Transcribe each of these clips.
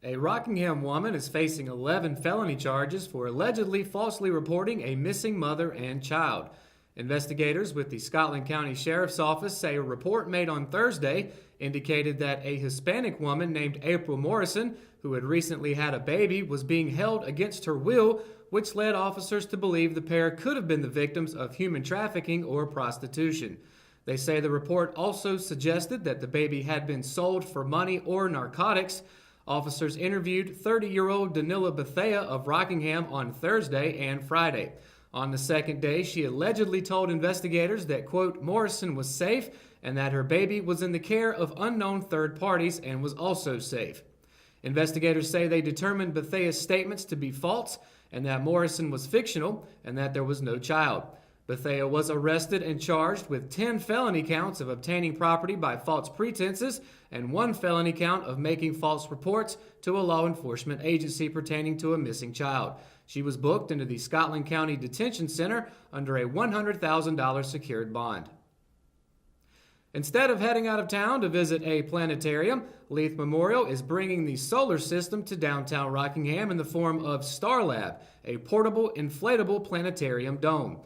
A Rockingham woman is facing 11 felony charges for allegedly falsely reporting a missing mother and child. Investigators with the Scotland County Sheriff's Office say a report made on Thursday indicated that a Hispanic woman named April Morrison, who had recently had a baby, was being held against her will, which led officers to believe the pair could have been the victims of human trafficking or prostitution. They say the report also suggested that the baby had been sold for money or narcotics. Officers interviewed 30-year-old Danila Bethea of Rockingham on Thursday and Friday. On the second day, she allegedly told investigators that, quote, Morrison was safe and that her baby was in the care of unknown third parties and was also safe. Investigators say they determined Bethea's statements to be false and that Morrison was fictional and that there was no child. Bethea was arrested and charged with 10 felony counts of obtaining property by false pretenses and 1 felony count of making false reports to a law enforcement agency pertaining to a missing child. She was booked into the Scotland County Detention Center under a $100,000 secured bond. Instead of heading out of town to visit a planetarium, Leath Memorial is bringing the solar system to downtown Rockingham in the form of Star Lab, a portable, inflatable planetarium dome.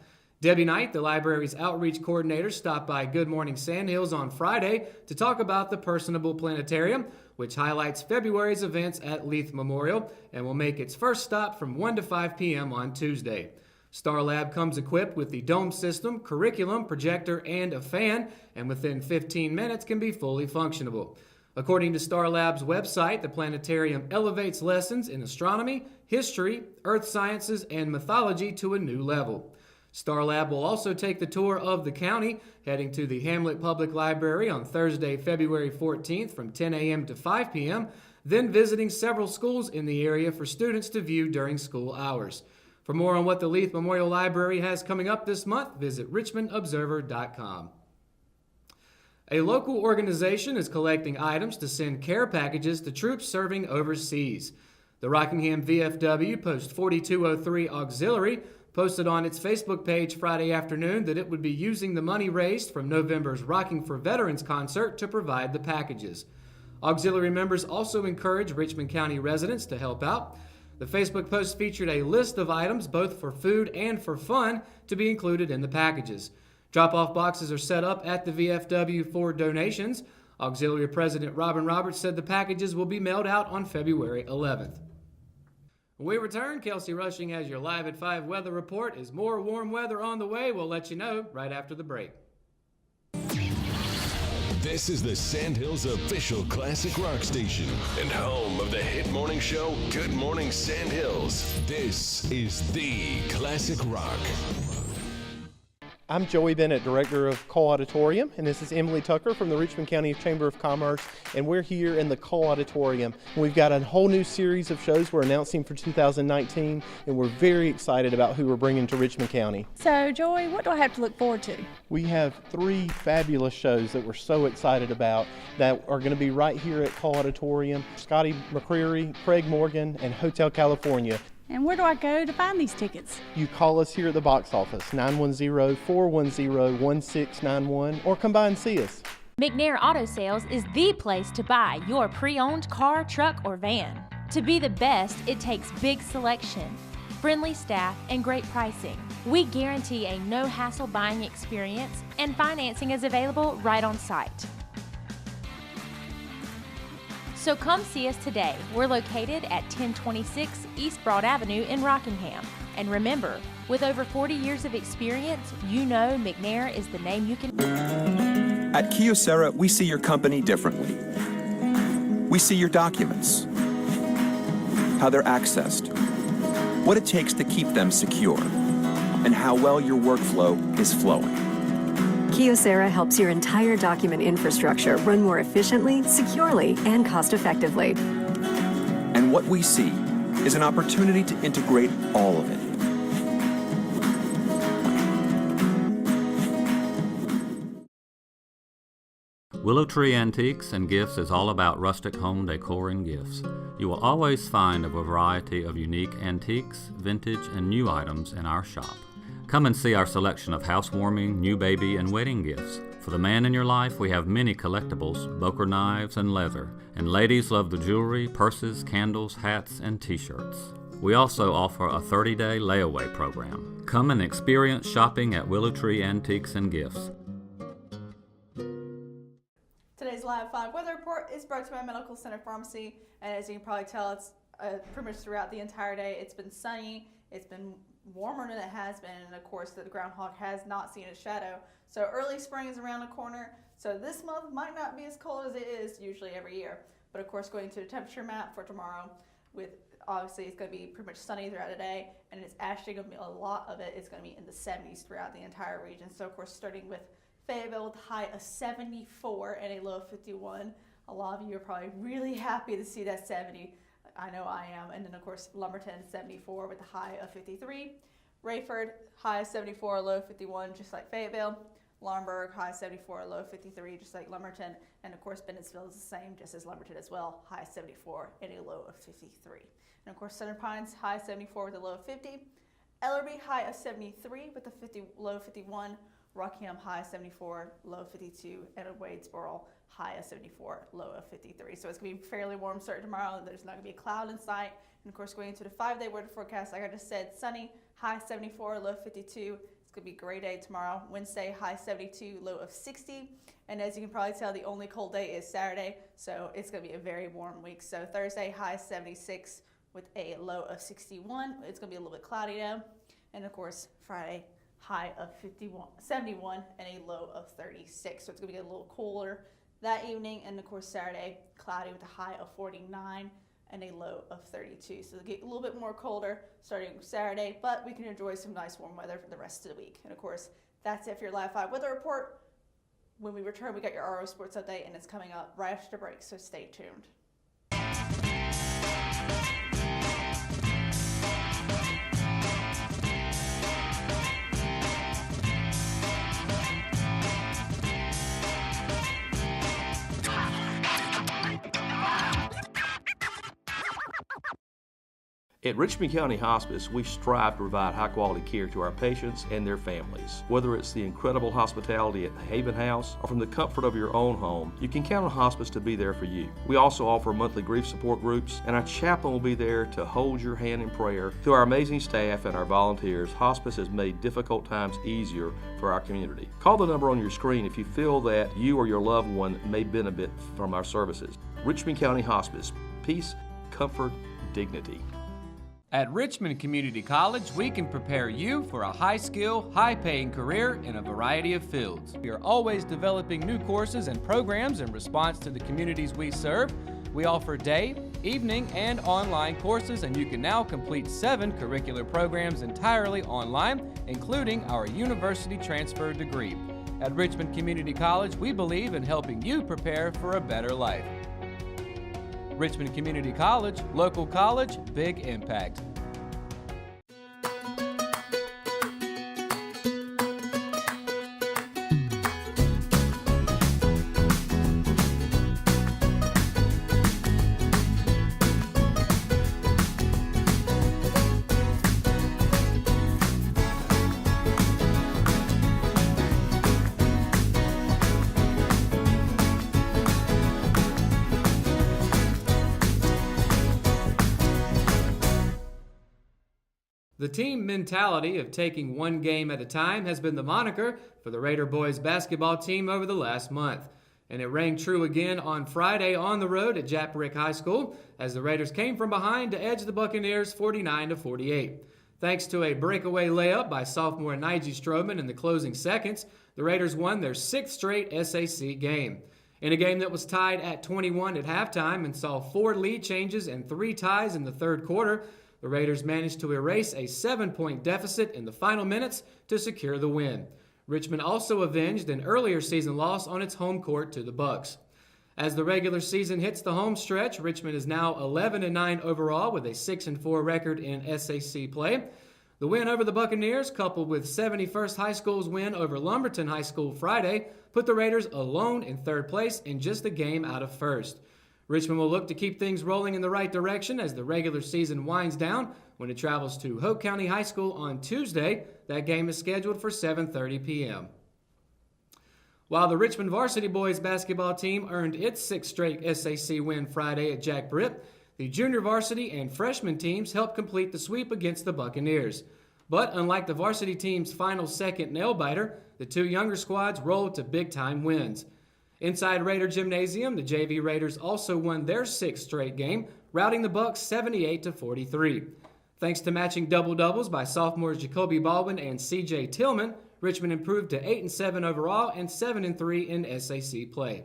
Debbie Knight, the library's outreach coordinator, stopped by Good Morning Sandhills on Friday to talk about the Personable Planetarium, which highlights February's events at Leath Memorial and will make its first stop from 1 to 5 p.m. on Tuesday. Star Lab comes equipped with the dome system, curriculum, projector, and a fan, and within 15 minutes can be fully functionable. According to Star Lab's website, the planetarium elevates lessons in astronomy, history, earth sciences, and mythology to a new level. Star Lab will also take the tour of the county, heading to the Hamlet Public Library on Thursday, February 14th from 10 a.m. to 5 p.m., then visiting several schools in the area for students to view during school hours. For more on what the Leath Memorial Library has coming up this month, visit richmondobserver.com. A local organization is collecting items to send care packages to troops serving overseas. The Rockingham VFW Post 4203 Auxiliary posted on its Facebook page Friday afternoon that it would be using the money raised from November's Rocking for Veterans concert to provide the packages. Auxiliary members also encourage Richmond County residents to help out. The Facebook post featured a list of items, both for food and for fun, to be included in the packages. Drop-off boxes are set up at the VFW for donations. Auxiliary President Robin Roberts said the packages will be mailed out on February 11th. When we return, Kelsey Rushing has your Live at 5 weather report. Is more warm weather on the way? We'll let you know right after the break. This is the Sandhills official classic rock station and home of the hit morning show, Good Morning Sandhills. This is the Classic Rock. I'm Joey Bennett, Director of Cole Auditorium, and this is Emily Tucker from the Richmond County Chamber of Commerce, and we're here in the Cole Auditorium. We've got a whole new series of shows we're announcing for 2019, and we're very excited about who we're bringing to Richmond County. So, Joey, what do I have to look forward to? We have 3 fabulous shows that we're so excited about that are going to be right here at Cole Auditorium. Scotty McCreary, Craig Morgan, and Hotel California. And where do I go to find these tickets? You call us here at the box office, 910-410-1691, or come by and see us. McNair Auto Sales is the place to buy your pre-owned car, truck, or van. To be the best, it takes big selection, friendly staff, and great pricing. We guarantee a no-hassle buying experience, and financing is available right on site. So come see us today. We're located at 1026 East Broad Avenue in Rockingham. And remember, with over 40 years of experience, you know McNair is the name you can. At Kyocera, we see your company differently. We see your documents, how they're accessed, what it takes to keep them secure, and how well your workflow is flowing. Kyocera helps your entire document infrastructure run more efficiently, securely, and cost-effectively. And what we see is an opportunity to integrate all of it. Willow Tree Antiques and Gifts is all about rustic home decor and gifts. You will always find a variety of unique antiques, vintage, and new items in our shop. Come and see our selection of housewarming, new baby, and wedding gifts. For the man in your life, we have many collectibles, Boker knives, and leather. And ladies love the jewelry, purses, candles, hats, and t-shirts. We also offer a 30-day layaway program. Come and experience shopping at Willow Tree Antiques and Gifts. Today's Live 5 weather report is brought to you by Medical Center Pharmacy, and as you can probably tell, it's pretty much throughout the entire day. It's been sunny, it's been warmer than it has been, and of course the groundhog has not seen a shadow. So early spring is around the corner, so this month might not be as cold as it is usually every year. But of course, going to the temperature map for tomorrow, with obviously it's going to be pretty much sunny throughout the day, and it's actually going to be a lot of it is going to be in the 70s throughout the entire region. So of course, starting with Fayetteville with a high of 74 and a low of 51. A lot of you are probably really happy to see that 70. I know I am. And then of course Lumberton 74 with a high of 53. Rayford high of 74, low of 51, just like Fayetteville. Laurinburg high of 74, low of 53, just like Lumberton. And of course Bennettsville is the same, just as Lumberton as well. High of 74 and a low of 53. And of course Southern Pines high of 74 with a low of 50. Ellerby high of 73 with a low of 51. Rockingham high of 74, low of 52, and Wadesboro high of 74, low of 53. So it's going to be fairly warm starting tomorrow. There's not going to be a cloud in sight. And of course, going into the 5-day weather forecast, like I just said, sunny, high 74, low 52. It's going to be a great day tomorrow. Wednesday, high 72, low of 60. And as you can probably tell, the only cold day is Saturday. So it's going to be a very warm week. So Thursday, high 76 with a low of 61. It's going to be a little bit cloudy though. And of course, Friday, high of 71 and a low of 36. So it's going to be a little cooler that evening. And of course Saturday, cloudy with a high of 49 and a low of 32. So it'll get a little bit more colder starting Saturday, but we can enjoy some nice warm weather for the rest of the week. And of course, that's it for your Live 5 weather report. When we return, we got your RO Sports Update, and it's coming up right after the break, so stay tuned. At Richmond County Hospice, we strive to provide high-quality care to our patients and their families. Whether it's the incredible hospitality at the Haven House or from the comfort of your own home, you can count on hospice to be there for you. We also offer monthly grief support groups, and our chaplain will be there to hold your hand in prayer. Through our amazing staff and our volunteers, hospice has made difficult times easier for our community. Call the number on your screen if you feel that you or your loved one may benefit from our services. Richmond County Hospice. Peace, comfort, dignity. At Richmond Community College, we can prepare you for a high-skill, high-paying career in a variety of fields. We are always developing new courses and programs in response to the communities we serve. We offer day, evening, and online courses, and you can now complete 7 curricular programs entirely online, including our university transfer degree. At Richmond Community College, we believe in helping you prepare for a better life. Richmond Community College, local college, big impact. The team mentality of taking one game at a time has been the moniker for the Raider boys basketball team over the last month. And it rang true again on Friday on the road at Japerick High School as the Raiders came from behind to edge the Buccaneers 49-48. Thanks to a breakaway layup by sophomore Nige Stroman in the closing seconds, the Raiders won their 6th straight SAC game. In a game that was tied at 21 at halftime and saw 4 lead changes and 3 ties in the third quarter, the Raiders managed to erase a 7-point deficit in the final minutes to secure the win. Richmond also avenged an earlier season loss on its home court to the Bucks. As the regular season hits the home stretch, Richmond is now 11-9 overall with a 6-4 record in SAC play. The win over the Buccaneers, coupled with 71st High School's win over Lumberton High School Friday, put the Raiders alone in third place and just a game out of first. Richmond will look to keep things rolling in the right direction as the regular season winds down when it travels to Hoke County High School on Tuesday. That game is scheduled for 7:30 p.m. While the Richmond varsity boys basketball team earned its sixth straight SAC win Friday at Jack Britt, the junior varsity and freshman teams helped complete the sweep against the Buccaneers. But unlike the varsity team's final second nail-biter, the two younger squads rolled to big-time wins. Inside Raider Gymnasium, the JV Raiders also won their sixth straight game, routing the Bucs 78-43. Thanks to matching double-doubles by sophomores Jacoby Baldwin and C.J. Tillman, Richmond improved to 8-7 overall and 7-3 in SAC play.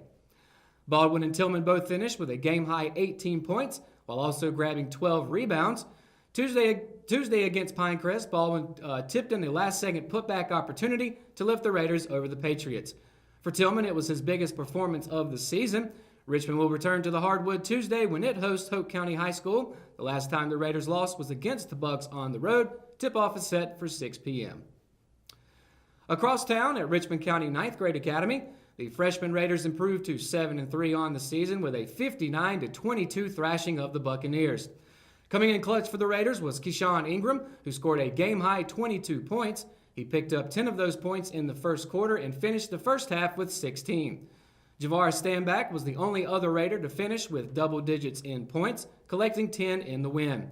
Baldwin and Tillman both finished with a game-high 18 points, while also grabbing 12 rebounds. Tuesday against Pinecrest, Baldwin tipped in the last-second putback opportunity to lift the Raiders over the Patriots. For Tillman, it was his biggest performance of the season. Richmond will return to the hardwood Tuesday when it hosts Hope County High School. The last time the Raiders lost was against the Bucs on the road. Tip-off is set for 6 p.m. Across town at Richmond County 9th Grade Academy, the freshman Raiders improved to 7-3 on the season with a 59-22 thrashing of the Buccaneers. Coming in clutch for the Raiders was Keyshawn Ingram, who scored a game-high 22 points. He picked up 10 of those points in the first quarter and finished the first half with 16. Javar Stanback was the only other Raider to finish with double digits in points, collecting 10 in the win.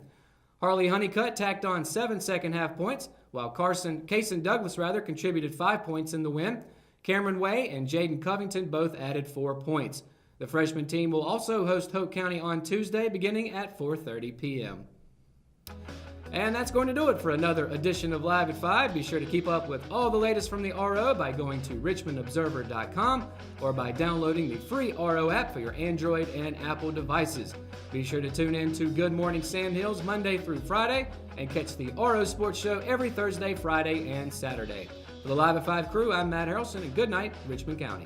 Harley Honeycutt tacked on 7 second-half points, while Kaysen Douglas contributed 5 points in the win. Cameron Way and Jaden Covington both added 4 points. The freshman team will also host Hope County on Tuesday beginning at 4:30 p.m. And that's going to do it for another edition of Live at 5. Be sure to keep up with all the latest from the RO by going to richmondobserver.com or by downloading the free RO app for your Android and Apple devices. Be sure to tune in to Good Morning Sandhills Monday through Friday and catch the RO Sports Show every Thursday, Friday, and Saturday. For the Live at 5 crew, I'm Matt Harrelson, and good night, Richmond County.